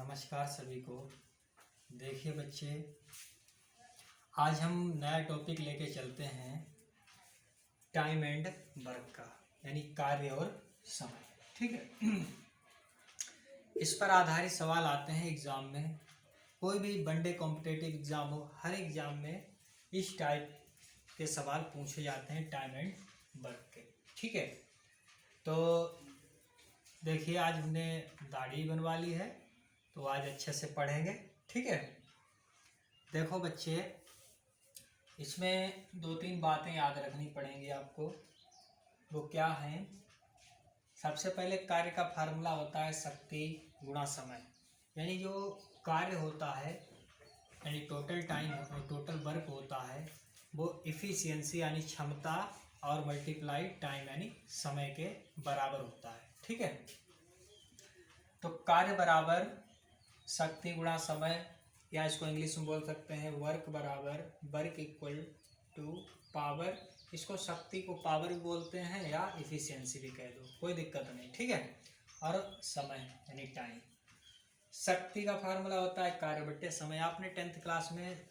नमस्कार सभी को। देखिए बच्चे, आज हम नया टॉपिक लेके चलते हैं टाइम एंड वर्क का, यानी कार्य और समय। ठीक है। इस पर आधारित सवाल आते हैं एग्ज़ाम में। कोई भी वनडे कॉम्पिटेटिव एग्ज़ाम हो, हर एग्ज़ाम में इस टाइप के सवाल पूछे जाते हैं टाइम एंड वर्क के। ठीक है। तो देखिए, आज हमने दाढ़ी बनवा ली है तो आज अच्छे से पढ़ेंगे। ठीक है। देखो बच्चे, इसमें दो तीन बातें याद रखनी पड़ेंगी आपको। वो क्या हैं? सबसे पहले कार्य का फार्मूला होता है शक्ति गुणा समय। यानी जो कार्य होता है, यानी टोटल टाइम और टोटल वर्क होता है, वो इफ़िशियंसी यानी क्षमता और मल्टीप्लाई टाइम यानी समय के बराबर होता है। ठीक है। तो कार्य बराबर शक्ति गुणा समय, या इसको इंग्लिश में बोल सकते हैं वर्क बराबर वर्क इक्वल टू पावर। इसको शक्ति को पावर भी बोलते हैं या इफिशियंसी भी कह दो, कोई दिक्कत नहीं। ठीक है। और समय यानी टाइम। शक्ति का फार्मूला होता है कार्य बट्टे समय। आपने 10th क्लास में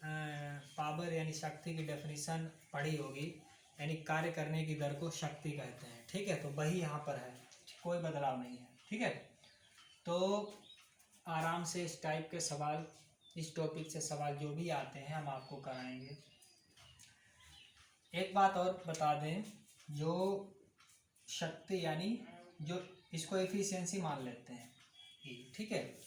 पावर यानी शक्ति की डेफिनेशन पढ़ी होगी, यानी कार्य करने की दर को शक्ति कहते हैं। ठीक है। तो वही यहाँ पर है, कोई बदलाव नहीं है। ठीक है। तो आराम से इस टाइप के सवाल, इस टॉपिक से सवाल जो भी आते हैं हम आपको कराएंगे। एक बात और बता दें, जो शक्ति यानी जो इसको एफिशिएंसी मान लेते हैं, ठीक है,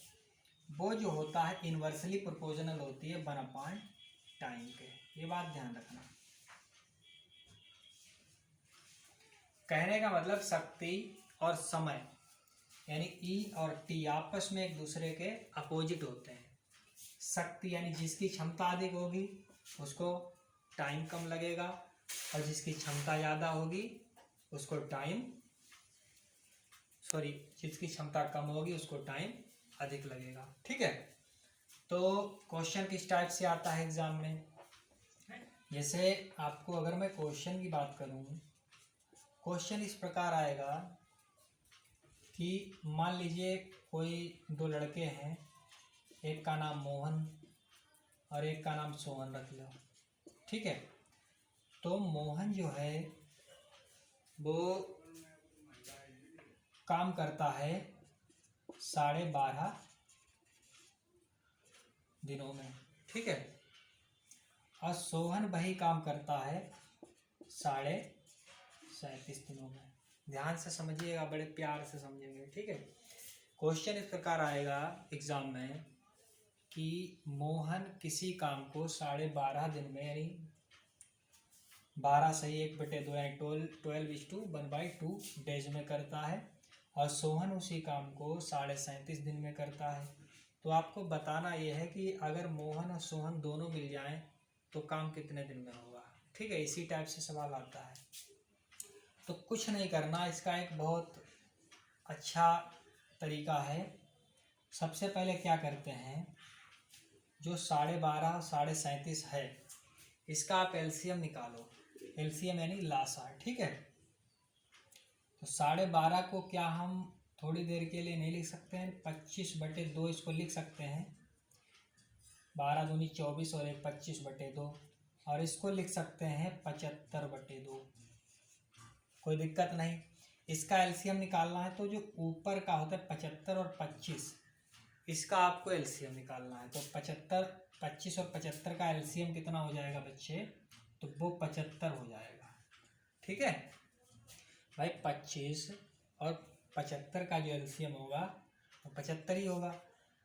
वो जो होता है इन्वर्सली प्रोपोर्शनल होती है 1/टाइम के। ये बात ध्यान रखना। कहने का मतलब शक्ति और समय यानी ई और टी आपस में एक दूसरे के अपोजिट होते हैं। शक्ति यानी जिसकी क्षमता अधिक होगी उसको टाइम कम लगेगा, और जिसकी क्षमता ज़्यादा होगी उसको जिसकी क्षमता कम होगी उसको टाइम अधिक लगेगा। ठीक है। तो क्वेश्चन किस टाइप से आता है एग्जाम में? जैसे आपको अगर मैं क्वेश्चन की बात करूं, क्वेश्चन इस प्रकार आएगा कि मान लीजिए कोई दो लड़के हैं, एक का नाम मोहन और एक का नाम सोहन रख लो। ठीक है। तो मोहन जो है वो काम करता है 12.5 दिनों में। ठीक है। और सोहन वही काम करता है 37.5 दिनों में। ध्यान से समझिएगा, बड़े प्यार से समझेंगे। ठीक है। क्वेश्चन इस प्रकार आएगा एग्जाम में कि मोहन किसी काम को 12.5 दिन में, यानी 12 सही 1/2 यानी 12:1/2 डेज में करता है, और सोहन उसी काम को 37.5 दिन में करता है। तो आपको बताना यह है कि अगर मोहन और सोहन दोनों मिल जाएं तो काम कितने दिन में होगा। ठीक है। इसी टाइप से सवाल आता है। तो कुछ नहीं करना, इसका एक बहुत अच्छा तरीका है। सबसे पहले क्या करते हैं, जो 12.5 और 37.5 है, इसका आप एलसीएम निकालो। एलसीएम यानी लासा। ठीक है। तो 12.5 को क्या हम थोड़ी देर के लिए नहीं लिख सकते हैं? 25/2 इसको लिख सकते हैं। 12 दूनी 24 और 1 25/2, और इसको लिख सकते हैं 75/2। कोई दिक्कत नहीं। इसका एलसीएम निकालना है तो जो ऊपर का होता है 75 और 25, इसका आपको एलसीएम निकालना है। तो 25 और 75 का एलसीएम कितना हो जाएगा बच्चे? तो वो 75 हो जाएगा। ठीक है भाई। 25 और 75 का जो एलसीएम होगा वो 75 ही होगा।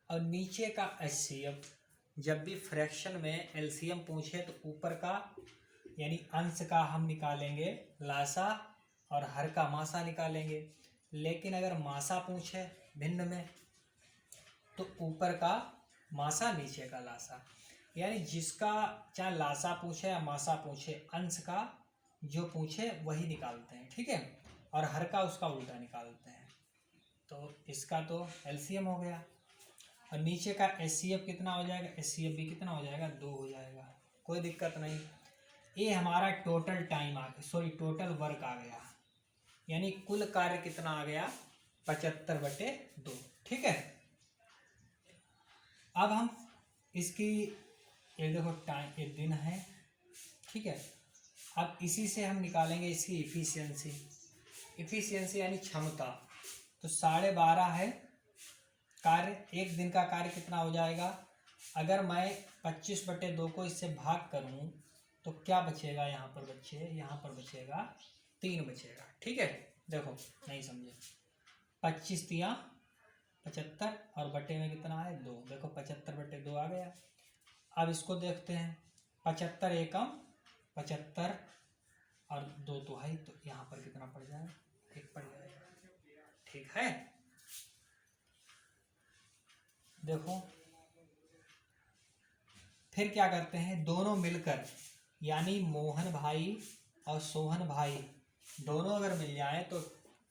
और नीचे का एचसीएफ, जब भी फ्रैक्शन में एलसीएम पूछे तो ऊपर का यानी अंश का हम निकालेंगे लासा, और हर का मासा निकालेंगे। लेकिन अगर मासा पूछे भिन्न में तो ऊपर का मासा नीचे का लासा, यानी जिसका चाहे लासा पूछे या मासा पूछे, अंश का जो पूछे वही निकालते हैं। ठीक है। और हर का उसका उल्टा निकालते हैं। तो इसका तो एलसीएम हो गया। और नीचे का एचसीएफ कितना हो जाएगा? एचसीएफ भी कितना हो जाएगा? 2 हो जाएगा। कोई दिक्कत नहीं। ये हमारा टोटल टाइम आ गया, टोटल वर्क आ गया, यानी कुल कार्य कितना आ गया? 75/2। ठीक है। अब हम इसकी ये देखो टाइम, ये दिन है, ठीक है। अब इसी से हम निकालेंगे इसकी इफिशियंसी, इफिशियंसी यानी क्षमता। तो 12.5 है कार्य, एक दिन का कार्य कितना हो जाएगा। अगर मैं 25/2 को इससे भाग करूं तो क्या बचेगा, यहाँ पर बच्चे, यहाँ पर बचेगा 3 बचेगा, ठीक है। देखो नहीं समझे, 25 तिया 75 और बटे में कितना है 2, देखो 75/2 आ गया। अब इसको देखते हैं, 75 एकम 75 और 2 तो है, तो यहाँ पर कितना पड़ जाएगा, 1 पड़ जाएगा, ठीक है। देखो फिर क्या करते हैं, दोनों मिलकर यानी मोहन भाई और सोहन भाई दोनों अगर मिल जाए तो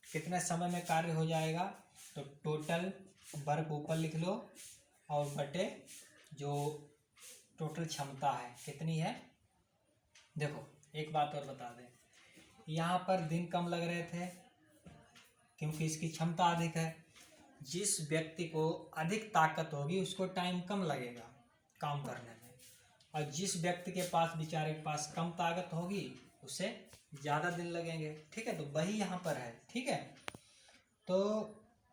कितने समय में कार्य हो जाएगा। तो टोटल वर्क ऊपर लिख लो और बटे जो टोटल क्षमता है कितनी है। देखो एक बात और बता दें, यहाँ पर दिन कम लग रहे थे क्योंकि इसकी क्षमता अधिक है। जिस व्यक्ति को अधिक ताकत होगी उसको टाइम कम लगेगा काम करने में, और जिस व्यक्ति के पास, बेचारे के पास कम ताकत होगी उसे ज़्यादा दिन लगेंगे, ठीक है। तो वही यहाँ पर है, ठीक है। तो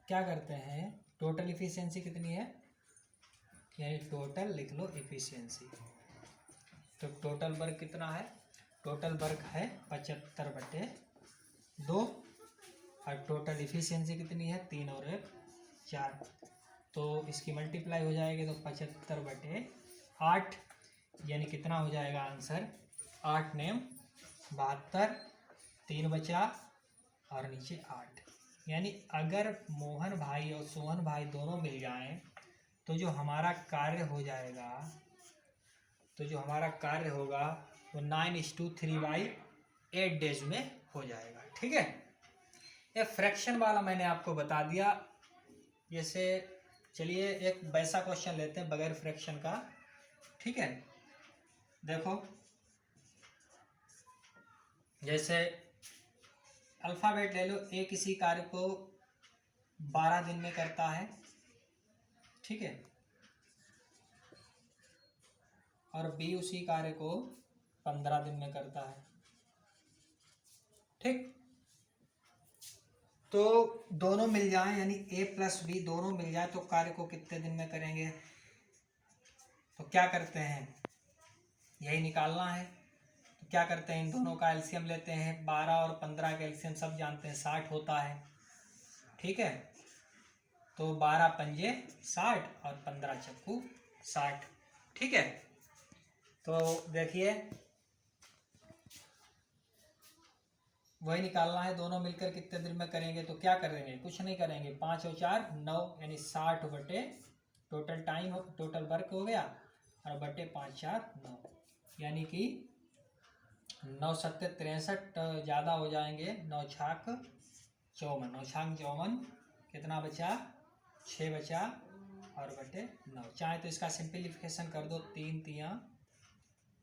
क्या करते हैं, टोटल इफिशियंसी कितनी है, यानी टोटल लिख लो इफिशियंसी। तो टोटल वर्क कितना है, टोटल वर्क है 75/2 और टोटल इफिशियंसी कितनी है 3 और 1 4। तो इसकी मल्टीप्लाई हो जाएगी तो 75/8 यानी कितना हो जाएगा आंसर, 8 नेम 72, 3 बचा और नीचे 8। यानी अगर मोहन भाई और सोहन भाई दोनों मिल जाएं तो जो हमारा कार्य हो जाएगा, तो जो हमारा कार्य होगा वो 9:3/8 डेज में हो जाएगा, ठीक है। ये फ्रैक्शन वाला मैंने आपको बता दिया। जैसे चलिए एक वैसा क्वेश्चन लेते हैं बगैर फ्रैक्शन का, ठीक है। देखो जैसे अल्फ़ाबेट ले लो, ए किसी कार्य को 12 दिन में करता है, ठीक है, और बी उसी कार्य को 15 दिन में करता है, ठीक। तो दोनों मिल जाए यानी ए प्लस बी दोनों मिल जाए तो कार्य को कितने दिन में करेंगे। तो क्या करते हैं, यही निकालना है। तो क्या करते हैं, इन दोनों का एलसीएम लेते हैं, 12 और 15 का एलसीएम सब जानते हैं 60 होता है, ठीक है। तो 12 पंजे 60 और 15 चक्कू 60, ठीक है। तो देखिए वही निकालना है, दोनों मिलकर कितने दिन में करेंगे। तो क्या करेंगे, कुछ नहीं करेंगे, 5 और 4 9 यानी 60 बटे टोटल टाइम, टोटल वर्क हो गया, और बटे 5 4 9 यानी कि 9 7 63 ज़्यादा हो जाएंगे, 9 छाक 54, 9 छाक 54, कितना बचा 6 बचा और बटे 9। चाहे तो इसका सिंप्लीफिकेशन कर दो, 3 तिया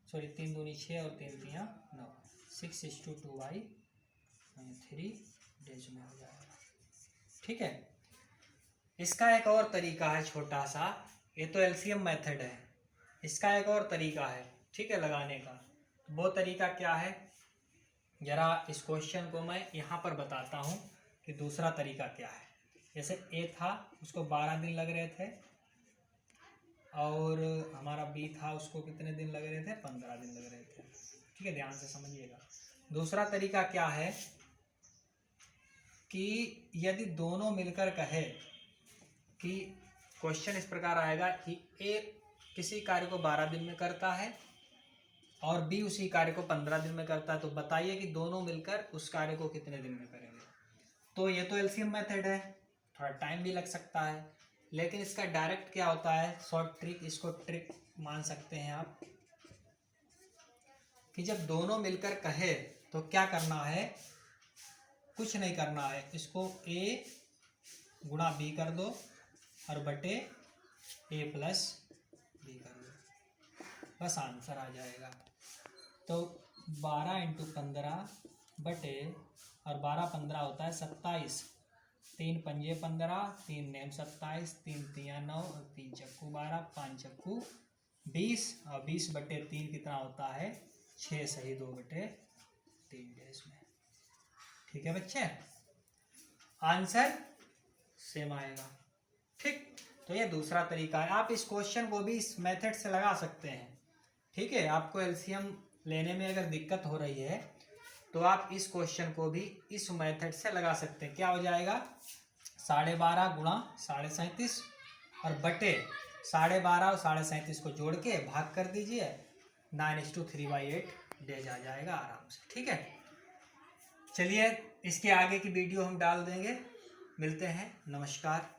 3 दूनी 6 और 3 तिया 9, 6:2/3 डेज में हो जाएगा, ठीक है। इसका एक और तरीका है छोटा सा, ये तो एलसीएम मेथड है, इसका एक और तरीका है, ठीक है, लगाने का। वो तरीका क्या है, जरा इस क्वेश्चन को मैं यहाँ पर बताता हूँ कि दूसरा तरीका क्या है। जैसे ए था उसको 12 दिन लग रहे थे, और हमारा बी था उसको कितने दिन लग रहे थे, 15 दिन लग रहे थे, ठीक है, ध्यान से समझिएगा। दूसरा तरीका क्या है कि यदि दोनों मिलकर कहे कि क्वेश्चन इस प्रकार आएगा कि ए किसी कार्य को 12 दिन में करता है और बी उसी कार्य को 15 दिन में करता है, तो बताइए कि दोनों मिलकर उस कार्य को कितने दिन में करेंगे। तो ये तो एलसीएम मेथड है, थोड़ा टाइम भी लग सकता है, लेकिन इसका डायरेक्ट क्या होता है, शॉर्ट ट्रिक, इसको ट्रिक मान सकते हैं आप, कि जब दोनों मिलकर कहे तो क्या करना है, कुछ नहीं करना है, इसको ए गुणा बी कर दो और बटे ए प्लस बी कर दो, बस आंसर आ जाएगा। तो 12 × 15 बटे, और 12 15 होता है 27, 3 पंजे 15, 3 नेम 27, 3 तिया 9 और 3 चक्कू 12, 5 चक्कू 20 और 20/3 कितना होता है 6 सही 2/3 डेज में। ठीक है बच्चे, आंसर सेम आएगा। ठीक, तो ये दूसरा तरीका है। आप इस क्वेश्चन को भी इस मेथड से लगा सकते हैं। ठीक है, आपको एलसीएम लेने में अगर दिक्कत हो रही है तो आप इस क्वेश्चन को भी इस मेथड से लगा सकते हैं। क्या हो जाएगा 12.5 गुणा 37.5 और बटे 12.5 और 37.5 को जोड़ के भाग कर दीजिए, 9:3/8 डेज आ जाएगा आराम से। ठीक है, चलिए इसके आगे की वीडियो हम डाल देंगे। मिलते हैं, नमस्कार।